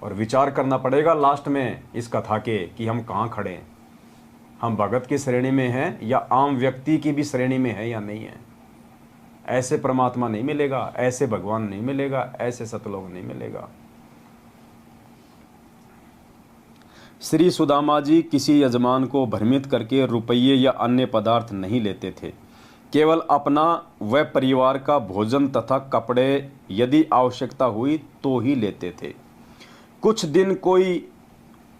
और विचार करना पड़ेगा लास्ट में इस कथा के कि हम कहाँ खड़े हैं, हम भगत की श्रेणी में हैं या आम व्यक्ति की भी श्रेणी में है या नहीं है। ऐसे परमात्मा नहीं मिलेगा, ऐसे भगवान नहीं मिलेगा, ऐसे सतलोक नहीं मिलेगा। श्री सुदामा जी किसी यजमान को भ्रमित करके रुपये या अन्य पदार्थ नहीं लेते थे, केवल अपना व परिवार का भोजन तथा कपड़े यदि आवश्यकता हुई तो ही लेते थे। कुछ दिन कोई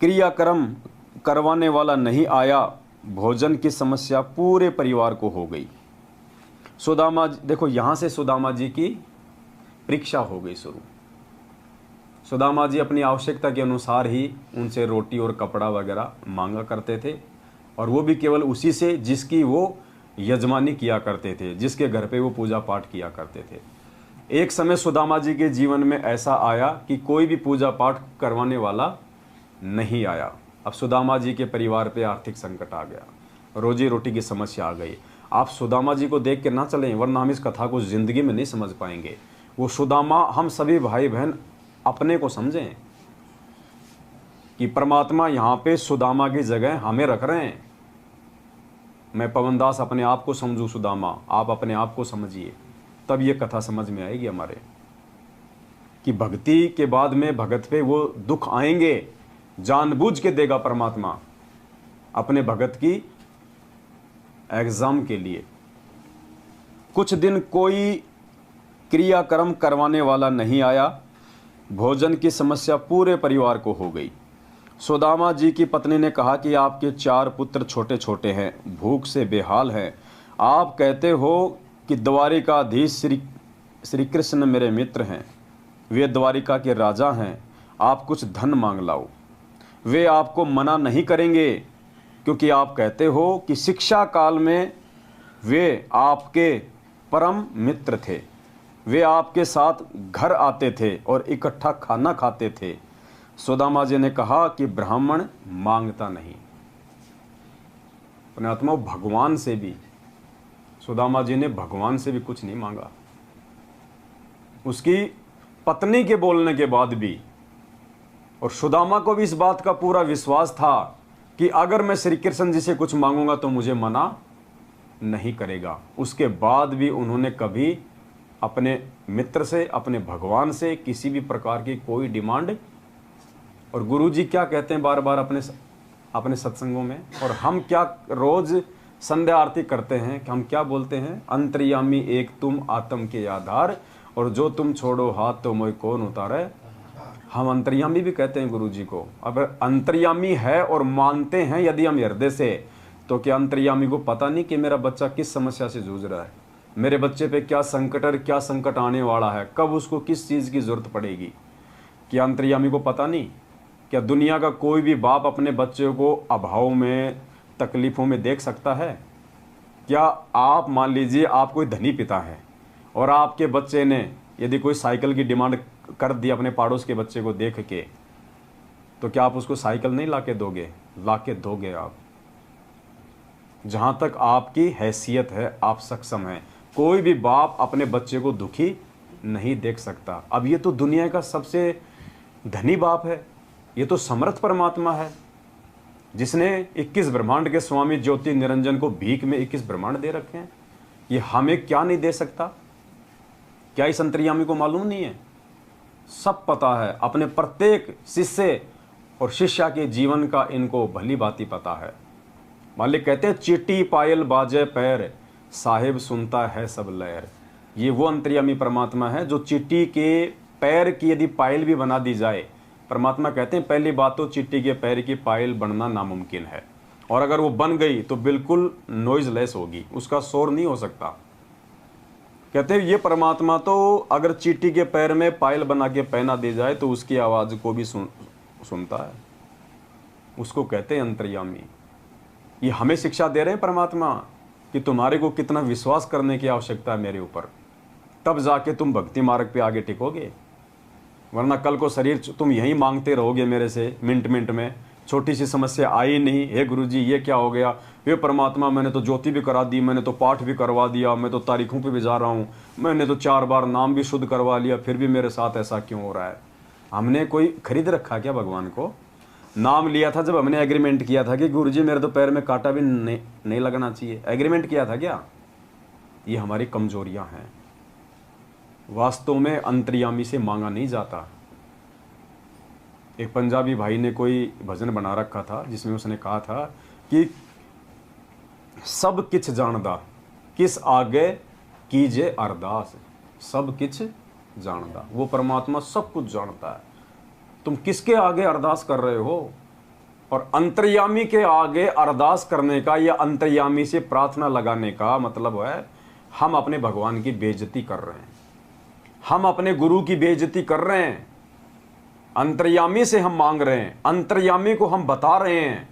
क्रियाक्रम करवाने वाला नहीं आया, भोजन की समस्या पूरे परिवार को हो गई। सुदामा देखो, यहाँ से सुदामा जी की परीक्षा हो गई शुरू। सुदामा जी अपनी आवश्यकता के अनुसार ही उनसे रोटी और कपड़ा वगैरह मांगा करते थे, और वो भी केवल उसी से जिसकी वो यजमानी किया करते थे, जिसके घर पे वो पूजा पाठ किया करते थे। एक समय सुदामा जी के जीवन में ऐसा आया कि कोई भी पूजा पाठ करवाने वाला नहीं आया। अब सुदामा जी के परिवार पे आर्थिक संकट आ गया, रोजी रोटी की समस्या आ गई। आप सुदामा जी को देख के ना चलें, वरना हम इस कथा को जिंदगी में नहीं समझ पाएंगे। वो सुदामा हम सभी भाई बहन अपने को समझें कि परमात्मा यहाँ पे सुदामा की जगह हमें रख रहे हैं। मैं पवनदास अपने आप को समझूं सुदामा, आप अपने आप को समझिए, तब ये कथा समझ में आएगी हमारे कि भक्ति के बाद में भगत पे वो दुख आएंगे, जानबूझ के देगा परमात्मा अपने भगत की एग्जाम के लिए। कुछ दिन कोई क्रियाक्रम करवाने वाला नहीं आया, भोजन की समस्या पूरे परिवार को हो गई। सुदामा जी की पत्नी ने कहा कि आपके 4 पुत्र छोटे छोटे हैं, भूख से बेहाल हैं। आप कहते हो कि द्वारिकाधीश श्री कृष्ण मेरे मित्र हैं, वे द्वारिका के राजा हैं, आप कुछ धन मांग लाओ। वे आपको मना नहीं करेंगे, क्योंकि आप कहते हो कि शिक्षा काल में वे आपके परम मित्र थे, वे आपके साथ घर आते थे और इकट्ठा खाना खाते थे। सुदामा जी ने कहा कि ब्राह्मण मांगता नहीं। पुण्यात्मा, भगवान से भी सुदामा जी ने भगवान से भी कुछ नहीं मांगा। उसकी पत्नी के बोलने के बाद भी, और सुदामा को भी इस बात का पूरा विश्वास था कि अगर मैं श्री कृष्ण जी से कुछ मांगूंगा तो मुझे मना नहीं करेगा। उसके बाद भी उन्होंने कभी अपने मित्र से, अपने भगवान से किसी भी प्रकार की कोई डिमांड। और गुरु जी क्या कहते हैं बार बार अपने सत्संगों में, और हम क्या रोज संध्या आरती करते हैं कि हम क्या बोलते हैं, अंतर्यामी एक तुम आत्म के आधार, और जो तुम छोड़ो हाथ तो मोय कौन उतारे। हम अंतर्यामी भी कहते हैं गुरु जी को। अगर अंतर्यामी है और मानते हैं यदि हम हृदय से, तो क्या अंतर्यामी को पता नहीं कि मेरा बच्चा किस समस्या से जूझ रहा है, मेरे बच्चे पे क्या संकट आने वाला है, कब उसको किस चीज़ की जरूरत पड़ेगी? क्या अंतर्यामी को पता नहीं? क्या दुनिया का कोई भी बाप अपने बच्चे को अभाव में, तकलीफ़ों में देख सकता है? क्या आप मान लीजिए आप कोई धनी पिता है और आपके बच्चे ने यदि कोई साइकिल की डिमांड कर दी अपने पड़ोस के बच्चे को देख के, तो क्या आप उसको साइकिल नहीं लाके दोगे? लाके दोगे आप। जहाँ तक आपकी हैसियत है, आप सक्षम हैं। कोई भी बाप अपने बच्चे को दुखी नहीं देख सकता। अब ये तो दुनिया का सबसे धनी बाप है, ये तो समर्थ परमात्मा है, जिसने 21 ब्रह्मांड के स्वामी ज्योति निरंजन को भीख में 21 ब्रह्मांड दे रखे हैं। ये हमें क्या नहीं दे सकता? क्या इस अंतर्यामी को मालूम नहीं है? सब पता है। अपने प्रत्येक शिष्य और शिष्या के जीवन का इनको भली भांति पता है। मालिक कहते हैं चीटी पायल बाजे पैर, साहिब सुनता है सब लहर। ये वो अंतर्यामी परमात्मा है जो चीटी के पैर की यदि पायल भी बना दी जाए, परमात्मा कहते हैं पहली बात तो चीटी के पैर की पायल बनना नामुमकिन है, और अगर वो बन गई तो बिल्कुल नॉइजलेस होगी, उसका शोर नहीं हो सकता। कहते हैं ये परमात्मा तो अगर चीटी के पैर में पायल बना के पहना दी जाए तो उसकी आवाज़ को भी सुनता है। उसको कहते हैं अंतर्यामी। ये हमें शिक्षा दे रहे हैं परमात्मा कि तुम्हारे को कितना विश्वास करने की आवश्यकता है मेरे ऊपर, तब जाके तुम भक्ति मार्ग पे आगे टिकोगे। वरना कल को शरीर तुम यहीं मांगते रहोगे मेरे से मिनट मिनट में, छोटी सी समस्या आई नहीं, हे गुरुजी ये क्या हो गया, ये परमात्मा मैंने तो ज्योति भी करा दी, मैंने तो पाठ भी करवा दिया, मैं तो तारीखों पे भी जा रहा हूँ, मैंने तो 4 बार नाम भी शुद्ध करवा लिया, फिर भी मेरे साथ ऐसा क्यों हो रहा है? हमने कोई खरीद रखा क्या भगवान को? नाम लिया था जब हमने एग्रीमेंट किया था कि गुरुजी मेरे तो पैर में कांटा भी नहीं लगना चाहिए, एग्रीमेंट किया था क्या? ये हमारी कमजोरियां हैं। वास्तव में अंतर्यामी से मांगा नहीं जाता। एक पंजाबी भाई ने कोई भजन बना रखा था जिसमें उसने कहा था कि सब किछ जानदा किस आगे कीजे अरदास, सब किछ जानदा, वो परमात्मा सब कुछ जानता है, तुम किसके आगे अरदास कर रहे हो? और अंतर्यामी के आगे अरदास करने का या अंतर्यामी से प्रार्थना लगाने का मतलब है हम अपने भगवान की बेइज्जती कर रहे हैं, हम अपने गुरु की बेइज्जती कर रहे हैं। अंतर्यामी से हम मांग रहे हैं, अंतर्यामी को हम बता रहे हैं,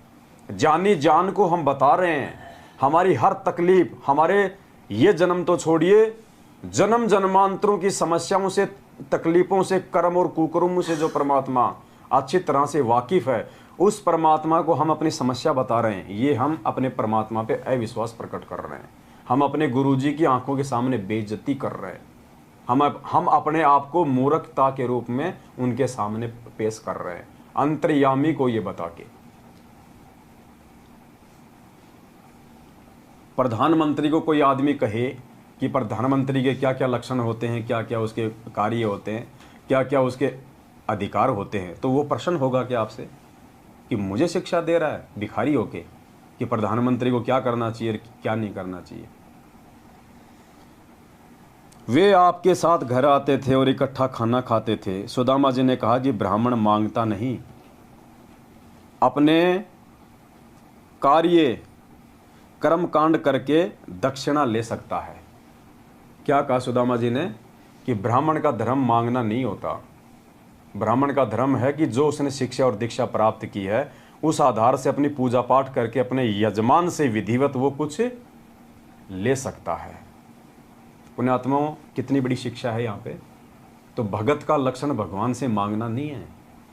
जानी जान को हम बता रहे हैं, हमारी हर तकलीफ, हमारे ये जन्म तो छोड़िए, जन्म जन्मांतरों की समस्याओं से, तकलीफों से, कर्म और कुकर्मों से जो परमात्मा अच्छी तरह से वाकिफ है, उस परमात्मा को हम अपनी समस्या बता रहे हैं। ये हम अपने परमात्मा पे अविश्वास प्रकट कर रहे हैं, हम अपने गुरुजी की आंखों के सामने बेइज्जती कर रहे हैं, हम अपने आप को मूर्खता के रूप में उनके सामने पेश कर रहे हैं, अंतर्यामी को ये बता के। प्रधानमंत्री को कोई आदमी कहे कि प्रधानमंत्री के क्या क्या लक्षण होते हैं, क्या क्या उसके कार्य होते हैं, क्या क्या उसके अधिकार होते हैं, तो वो प्रश्न होगा कि आपसे कि मुझे शिक्षा दे रहा है भिखारी होके कि प्रधानमंत्री को क्या करना चाहिए, क्या नहीं करना चाहिए। वे आपके साथ घर आते थे और इकट्ठा खाना खाते थे। सुदामा जी ने कहा कि ब्राह्मण मांगता नहीं, अपने कार्य कर्म कांड करके दक्षिणा ले सकता है। क्या कहा सुदामा जी ने कि ब्राह्मण का धर्म मांगना नहीं होता, ब्राह्मण का धर्म है कि जो उसने शिक्षा और दीक्षा प्राप्त की है उस आधार से अपनी पूजा पाठ करके अपने यजमान से विधिवत वो कुछ ले सकता है। पुण्यात्माओं, कितनी बड़ी शिक्षा है यहाँ पे। तो भगत का लक्षण भगवान से मांगना नहीं है,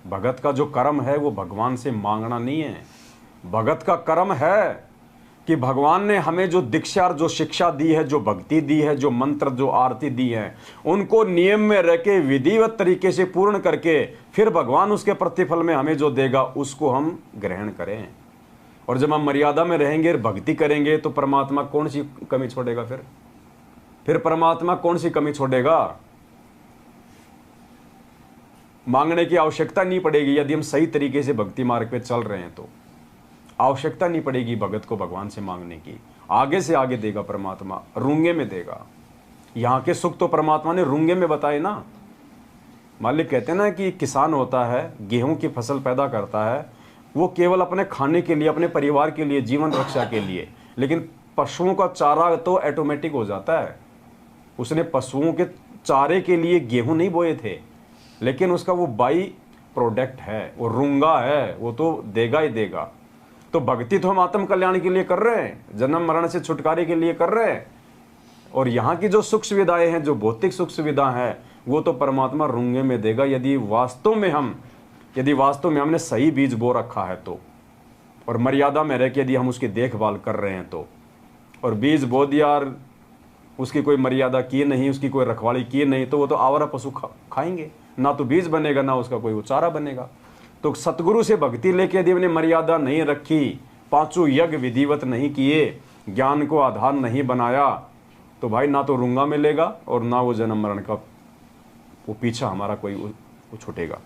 भगत का जो कर्म है वो भगवान से मांगना नहीं है। भगत का कर्म है कि भगवान ने हमें जो दीक्षा और जो शिक्षा दी है, जो भक्ति दी है, जो मंत्र, जो आरती दी है, उनको नियम में रह के विधिवत तरीके से पूर्ण करके फिर भगवान उसके प्रतिफल में हमें जो देगा उसको हम ग्रहण करें। और जब हम मर्यादा में रहेंगे, भक्ति करेंगे, तो परमात्मा कौन सी कमी छोड़ेगा? फिर परमात्मा कौन सी कमी छोड़ेगा? मांगने की आवश्यकता नहीं पड़ेगी। यदि हम सही तरीके से भक्ति मार्ग पे चल रहे हैं तो आवश्यकता नहीं पड़ेगी भगत को भगवान से मांगने की। आगे से आगे देगा परमात्मा, रूंगे में देगा। यहाँ के सुख तो परमात्मा ने रूंगे में बताए ना। मालिक कहते हैं ना कि किसान होता है, गेहूं की फसल पैदा करता है, वो केवल अपने खाने के लिए, अपने परिवार के लिए, जीवन रक्षा के लिए, लेकिन पशुओं का चारा तो ऑटोमेटिक हो जाता है। उसने पशुओं के चारे के लिए गेहूं नहीं बोए थे, लेकिन उसका वो बाई प्रोडक्ट है, वो रूंगा है, वो तो देगा ही देगा। तो भक्ति तो हम आत्म कल्याण के लिए कर रहे हैं, जन्म मरण से छुटकारे के लिए कर रहे हैं। और यहाँ की जो सुख सुविधाएं हैं, जो भौतिक सुख सुविधा है, वो तो परमात्मा रूंगे में देगा यदि वास्तव में हमने सही बीज बो रखा है तो, और मर्यादा में रह के यदि हम उसकी देखभाल कर रहे हैं तो। और बीज बो दिया और उसकी कोई मर्यादा की नहीं, उसकी कोई रखवाली की नहीं, तो वो तो आवारा पशु खाएंगे, ना तो बीज बनेगा, ना उसका कोई चारा बनेगा। तो सतगुरु से भक्ति लेके यदि हमने मर्यादा नहीं रखी, पांचों यज्ञ विधिवत नहीं किए, ज्ञान को आधार नहीं बनाया, तो भाई ना तो रूंगा मिलेगा और ना वो जन्म मरण का वो पीछा हमारा कोई छूटेगा।